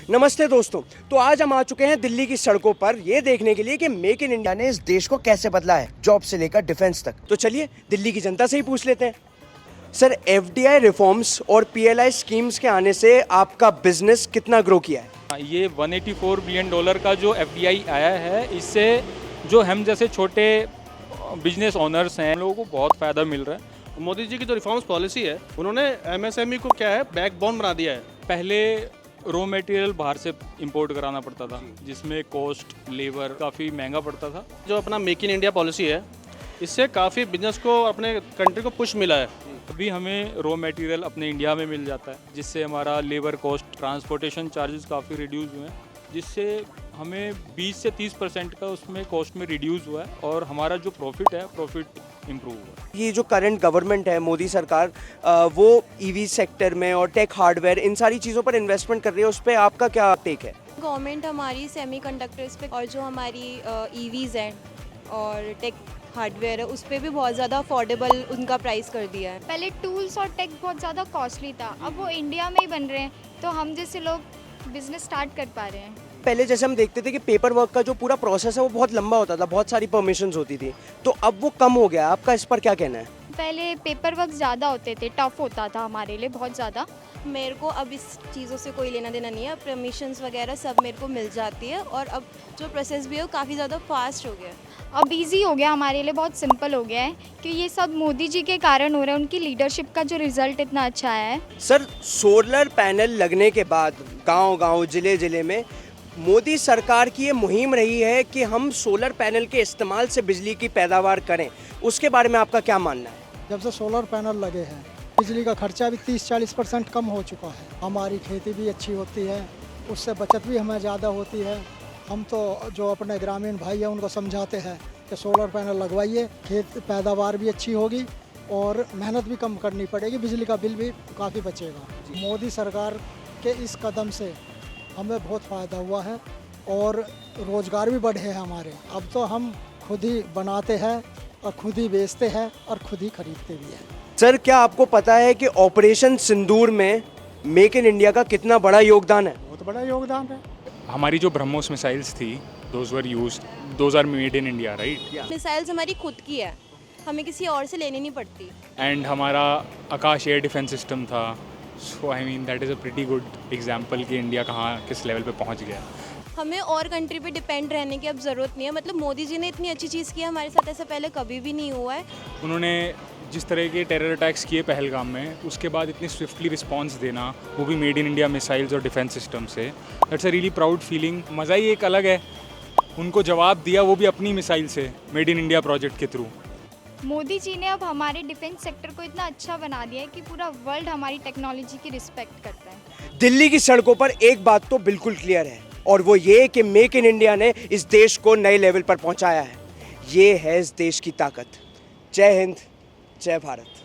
नमस्ते दोस्तों। तो आज हम आ चुके हैं दिल्ली की सड़कों पर ये देखने के लिए कि मेक इन इंडिया ने इस देश को कैसे बदला है, जॉब से लेकर डिफेंस तक। तो चलिए दिल्ली की जनता से ही पूछ लेते हैं। सर, एफडीआई रिफॉर्म्स और पीएलआई स्कीम्स के आने से आपका बिजनेस कितना ग्रो किया है? ये $184 बिलियन का जो एफडीआई आया है, इससे जो हम जैसे छोटे बिजनेस ओनर्स हैं, उन लोगों को बहुत फ़ायदा मिल रहा है। मोदी जी की जो रिफॉर्म्स पॉलिसी है, उन्होंने एमएसएमई को क्या है, बैकबोन बना दिया है। पहले रॉ मटेरियल बाहर से इंपोर्ट कराना पड़ता था, जिसमें कॉस्ट लेबर काफ़ी महंगा पड़ता था। जो अपना मेक इन इंडिया पॉलिसी है, इससे काफ़ी बिजनेस को, अपने कंट्री को पुश मिला है। अभी हमें रॉ मटेरियल अपने इंडिया में मिल जाता है, जिससे हमारा लेबर कॉस्ट, ट्रांसपोर्टेशन चार्जेस काफ़ी रिड्यूस हुए हैं, जिससे हमें 20 से 30% का उसमें कॉस्ट में रिड्यूस हुआ है और हमारा जो प्रॉफिट है, प्रॉफिट इम्प्रूव हुआ है। ये जो करंट गवर्नमेंट है, मोदी सरकार, वो ईवी सेक्टर में और टेक हार्डवेयर इन सारी चीज़ों पर इन्वेस्टमेंट कर रही है, उस पर आपका क्या टेक है? गवर्नमेंट हमारी सेमीकंडक्टर्स पे और जो हमारी ईवीज़ हैं और टेक हार्डवेयर है, उस पर भी बहुत ज़्यादा अफोर्डेबल उनका प्राइस कर दिया है। पहले टूल्स और टेक बहुत ज़्यादा कॉस्टली था, अब वो इंडिया में ही बन रहे हैं, तो हम जैसे लोग बिजनेस स्टार्ट कर पा रहे हैं। पहले जैसे हम देखते थे कि पेपर वर्क का जो पूरा प्रोसेस है वो बहुत लंबा होता था, बहुत सारी परमिशंस होती थी, तो अब वो कम हो गया। आपका इस पर क्या कहना है? पहले पेपर वर्क ज़्यादा होते थे, टफ होता था हमारे लिए बहुत ज़्यादा। मेरे को अब इस चीज़ों से कोई लेना देना नहीं है, परमिशंस वगैरह सब मेरे को मिल जाती है और अब जो प्रोसेस भी है वो काफ़ी ज़्यादा फास्ट हो गया है। अब इजी हो गया हमारे लिए, बहुत सिंपल हो गया है कि ये सब मोदी जी के कारण हो रहा है, उनकी लीडरशिप का जो रिजल्ट इतना अच्छा आया है। सर, सोलर पैनल लगने के बाद गांव-गांव, ज़िले-ज़िले में मोदी सरकार की ये मुहिम रही है कि हम सोलर पैनल के इस्तेमाल से बिजली की पैदावार करें, उसके बारे में आपका क्या मानना है? जब से सोलर पैनल लगे हैं, बिजली का खर्चा भी 30-40% कम हो चुका है। हमारी खेती भी अच्छी होती है, उससे बचत भी हमें ज़्यादा होती है। हम तो जो अपने ग्रामीण भाई हैं उनको समझाते हैं कि सोलर पैनल लगवाइए, खेत पैदावार भी अच्छी होगी और मेहनत भी कम करनी पड़ेगी, बिजली का बिल भी काफ़ी बचेगा। मोदी सरकार के इस कदम से हमें बहुत फ़ायदा हुआ है और रोज़गार भी बढ़े हैं हमारे। अब तो हम खुद ही बनाते हैं और खुद ही बेचते हैं और खुद ही खरीदते भी हैं। सर, क्या आपको पता है कि ऑपरेशन सिंदूर में मेक इन इंडिया का कितना बड़ा योगदान है? बहुत बड़ा योगदान है। हमारी जो ब्रह्मोस मिसाइल्स थी, those are made in India, right? Missiles हमारी खुद की है, हमें किसी और से लेनी नहीं पड़ती। एंड हमारा आकाश एयर डिफेंस सिस्टम था। So I mean that is a pretty good example कि इंडिया कहाँ किस लेवल पे पहुँच गया। हमें और कंट्री पे डिपेंड रहने की अब ज़रूरत नहीं है। मतलब मोदी जी ने इतनी अच्छी चीज़ की है हमारे साथ, ऐसा पहले कभी भी नहीं हुआ है। उन्होंने जिस तरह के टेरर अटैक्स किए पहलगाम में, उसके बाद इतनी स्विफ्टली रिस्पांस देना, वो भी मेड इन इंडिया मिसाइल्स और डिफेंस सिस्टम से, that's a really proud feeling. मज़ा ही एक अलग है। उनको जवाब दिया वो भी अपनी मिसाइल से, मेड इन इंडिया प्रोजेक्ट के थ्रू। मोदी जी ने अब हमारे डिफेंस सेक्टर को इतना अच्छा बना दिया है कि पूरा वर्ल्ड हमारी टेक्नोलॉजी की रिस्पेक्ट करता है। दिल्ली की सड़कों पर एक बात तो बिल्कुल क्लियर है और वो ये कि मेक इन इंडिया ने इस देश को नए लेवल पर पहुंचाया है। ये है इस देश की ताकत। जय हिंद, जय भारत।